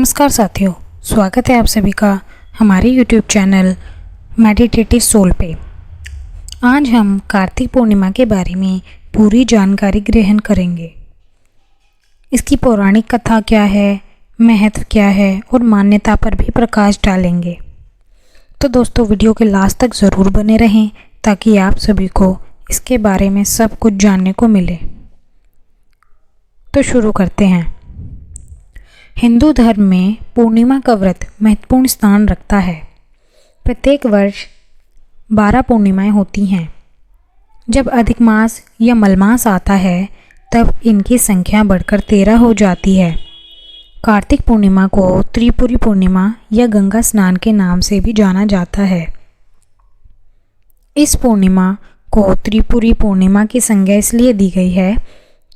नमस्कार साथियों, स्वागत है आप सभी का हमारे YouTube चैनल मेडिटेटिव सोल पे। आज हम कार्तिक पूर्णिमा के बारे में पूरी जानकारी ग्रहण करेंगे। इसकी पौराणिक कथा क्या है, महत्व क्या है और मान्यता पर भी प्रकाश डालेंगे। तो दोस्तों, वीडियो के लास्ट तक ज़रूर बने रहें ताकि आप सभी को इसके बारे में सब कुछ जानने को मिले। तो शुरू करते हैं। हिंदू धर्म में पूर्णिमा का व्रत महत्वपूर्ण स्थान रखता है। प्रत्येक वर्ष 12 पूर्णिमाएं होती हैं। जब अधिक मास या मलमास आता है तब इनकी संख्या बढ़कर 13 हो जाती है। कार्तिक पूर्णिमा को त्रिपुरी पूर्णिमा या गंगा स्नान के नाम से भी जाना जाता है। इस पूर्णिमा को त्रिपुरी पूर्णिमा की संज्ञा इसलिए दी गई है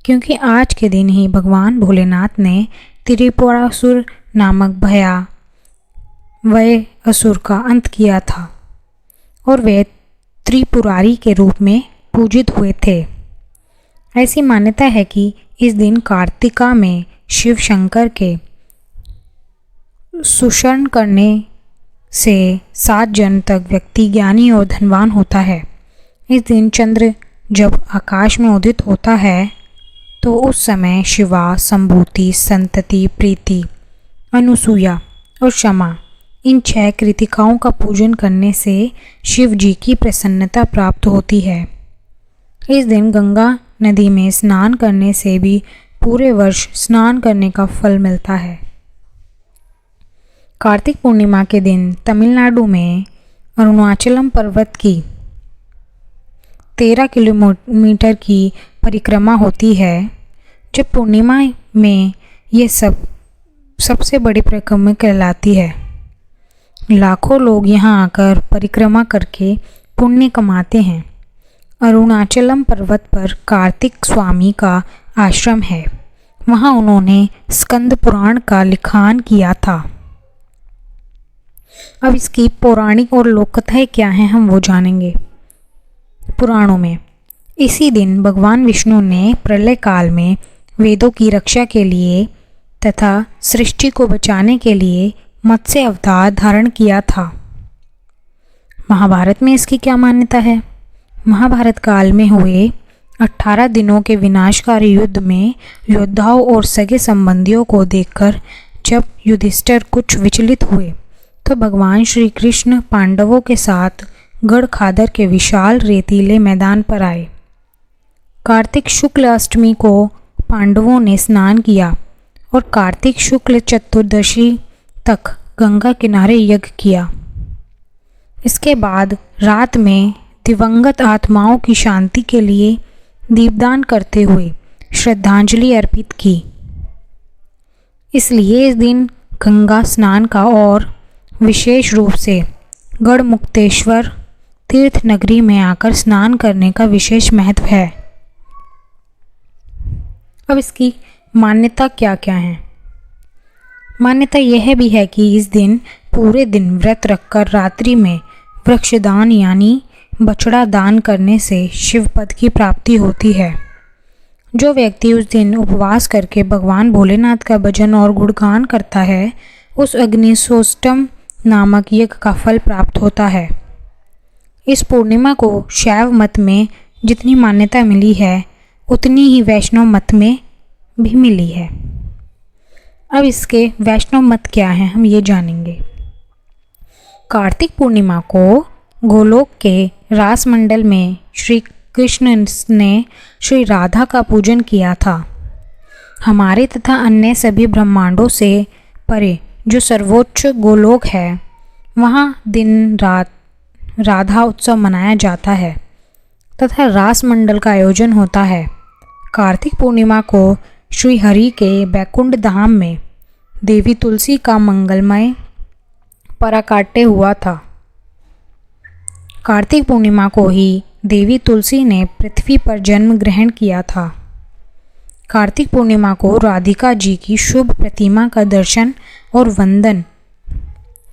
क्योंकि आज के दिन ही भगवान भोलेनाथ ने त्रिपुरासुर नामक भयावह असुर का अंत किया था और वे त्रिपुरारी के रूप में पूजित हुए थे। ऐसी मान्यता है कि इस दिन कार्तिका में शिव शंकर के सुशरण करने से 7 जन्म तक व्यक्ति ज्ञानी और धनवान होता है। इस दिन चंद्र जब आकाश में उदित होता है तो उस समय शिवा, संभूति, संतति, प्रीति, अनुसूया और क्षमा इन 6 कृतिकाओं का पूजन करने से शिव जी की प्रसन्नता प्राप्त होती है। इस दिन गंगा नदी में स्नान करने से भी पूरे वर्ष स्नान करने का फल मिलता है। कार्तिक पूर्णिमा के दिन तमिलनाडु में अरुणाचलम पर्वत की 13 किलोमीटर की परिक्रमा होती है। जब पूर्णिमा में ये सबसे बड़ी परिक्रमा कहलाती है। लाखों लोग यहाँ आकर परिक्रमा करके पुण्य कमाते हैं। अरुणाचलम पर्वत पर कार्तिक स्वामी का आश्रम है। वहाँ उन्होंने स्कंद पुराण का लिखान किया था। अब इसकी पौराणिक और लोक कथाएं क्या हैं हम वो जानेंगे। पुराणों में इसी दिन भगवान विष्णु ने प्रलय काल में वेदों की रक्षा के लिए तथा सृष्टि को बचाने के लिए मत्स्य अवतार धारण किया था। महाभारत में इसकी क्या मान्यता है। महाभारत काल में हुए 18 दिनों के विनाशकारी युद्ध में योद्धाओं और सगे संबंधियों को देखकर जब युधिष्ठिर कुछ विचलित हुए तो भगवान श्री कृष्ण पांडवों के साथ गढ़खादर के विशाल रेतीले मैदान पर आए। कार्तिक शुक्ल अष्टमी को पांडवों ने स्नान किया और कार्तिक शुक्ल चतुर्दशी तक गंगा किनारे यज्ञ किया। इसके बाद रात में दिवंगत आत्माओं की शांति के लिए दीपदान करते हुए श्रद्धांजलि अर्पित की। इसलिए इस दिन गंगा स्नान का और विशेष रूप से गढ़मुक्तेश्वर तीर्थ नगरी में आकर स्नान करने का विशेष महत्व है। अब इसकी मान्यता क्या क्या है। मान्यता यह भी है कि इस दिन पूरे दिन व्रत रखकर रात्रि में वृक्षदान यानी बछड़ा दान करने से शिव पद की प्राप्ति होती है। जो व्यक्ति उस दिन उपवास करके भगवान भोलेनाथ का भजन और गुणगान करता है उस अग्निशोष्टम नामक यज्ञ का फल प्राप्त होता है। इस पूर्णिमा को शैव मत में जितनी मान्यता मिली है उतनी ही वैष्णव मत में भी मिली है। अब इसके वैष्णव मत क्या हैं हम ये जानेंगे। कार्तिक पूर्णिमा को गोलोक के रास मंडल में श्री कृष्ण ने श्री राधा का पूजन किया था। हमारे तथा अन्य सभी ब्रह्मांडों से परे जो सर्वोच्च गोलोक है वहाँ दिन रात राधा उत्सव मनाया जाता है तथा रास मंडल का आयोजन होता है। कार्तिक पूर्णिमा को श्री हरि के बैकुंठ धाम में देवी तुलसी का मंगलमय पराकाट्य हुआ था। कार्तिक पूर्णिमा को ही देवी तुलसी ने पृथ्वी पर जन्म ग्रहण किया था। कार्तिक पूर्णिमा को राधिका जी की शुभ प्रतिमा का दर्शन और वंदन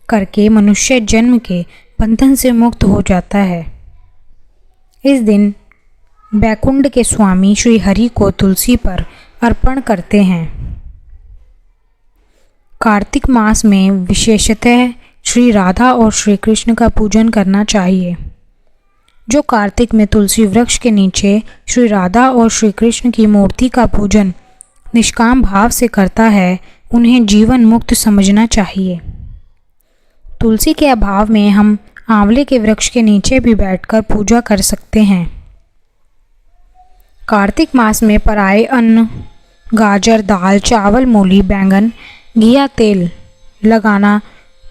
करके मनुष्य जन्म के बंधन से मुक्त हो जाता है। इस दिन बैकुंठ के स्वामी श्री हरि को तुलसी पर अर्पण करते हैं। कार्तिक मास में विशेषतः श्री राधा और श्री कृष्ण का पूजन करना चाहिए। जो कार्तिक में तुलसी वृक्ष के नीचे श्री राधा और श्री कृष्ण की मूर्ति का पूजन निष्काम भाव से करता है, उन्हें जीवन मुक्त समझना चाहिए। तुलसी के अभाव में हम आंवले के वृक्ष के नीचे भी बैठकर पूजा कर सकते हैं। कार्तिक मास में पराये अन्न, गाजर, दाल, चावल, मूली, बैंगन, घिया, तेल लगाना,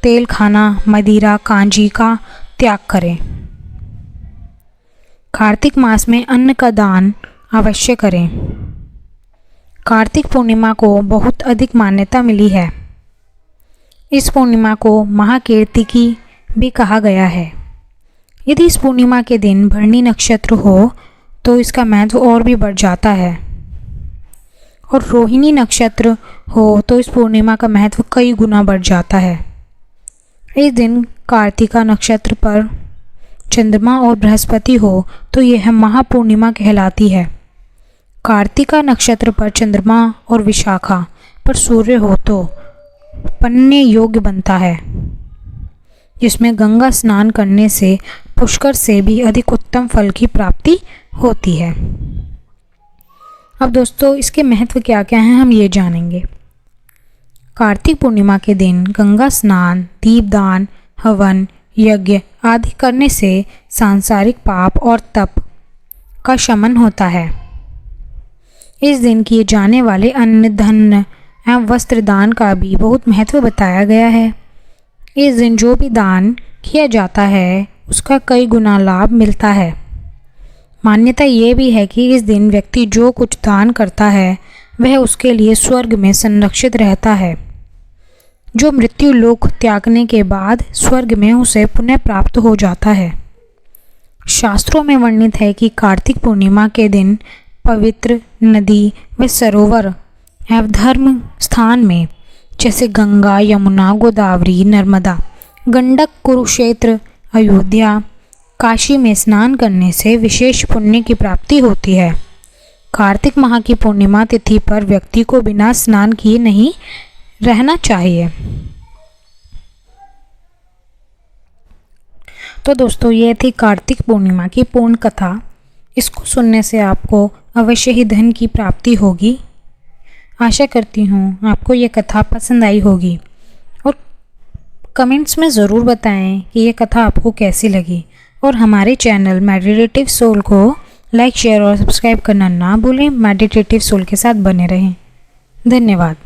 तेल खाना, मदिरा, कांजी का त्याग करें। कार्तिक मास में अन्न का दान अवश्य करें। कार्तिक पूर्णिमा को बहुत अधिक मान्यता मिली है। इस पूर्णिमा को महाकीर्तिकी भी कहा गया है। यदि इस पूर्णिमा के दिन भरणी नक्षत्र हो तो इसका महत्व और भी बढ़ जाता है, और रोहिणी नक्षत्र हो तो इस पूर्णिमा का महत्व कई गुना बढ़ जाता है। इस दिन कार्तिका नक्षत्र पर चंद्रमा और बृहस्पति हो तो यह महापूर्णिमा कहलाती है। कार्तिका नक्षत्र पर चंद्रमा और विशाखा पर सूर्य हो तो पन्ने योग्य बनता है, जिसमें गंगा स्नान करने से पुष्कर से भी अधिक उत्तम फल की प्राप्ति होती है। अब दोस्तों, इसके महत्व क्या क्या हैं हम ये जानेंगे। कार्तिक पूर्णिमा के दिन गंगा स्नान, दीपदान, हवन, यज्ञ आदि करने से सांसारिक पाप और तप का शमन होता है। इस दिन किए जाने वाले अन्न, धन एवं वस्त्र दान का भी बहुत महत्व बताया गया है। इस दिन जो भी दान किया जाता है उसका कई गुना लाभ मिलता है। मान्यता ये भी है कि इस दिन व्यक्ति जो कुछ दान करता है वह उसके लिए स्वर्ग में संरक्षित रहता है, जो मृत्यु लोक त्यागने के बाद स्वर्ग में उसे पुनः प्राप्त हो जाता है। शास्त्रों में वर्णित है कि कार्तिक पूर्णिमा के दिन पवित्र नदी व सरोवर एवं धर्म स्थान में जैसे गंगा, यमुना, गोदावरी, नर्मदा, गंडक, कुरुक्षेत्र, अयोध्या, काशी में स्नान करने से विशेष पुण्य की प्राप्ति होती है। कार्तिक माह की पूर्णिमा तिथि पर व्यक्ति को बिना स्नान किए नहीं रहना चाहिए। तो दोस्तों, ये थी कार्तिक पूर्णिमा की पूर्ण कथा। इसको सुनने से आपको अवश्य ही धन की प्राप्ति होगी। आशा करती हूँ आपको ये कथा पसंद आई होगी, और कमेंट्स में ज़रूर बताएं कि ये कथा आपको कैसी लगी, और हमारे चैनल मेडिटेटिव सोल को लाइक, शेयर और सब्सक्राइब करना ना भूलें। मेडिटेटिव सोल के साथ बने रहें। धन्यवाद।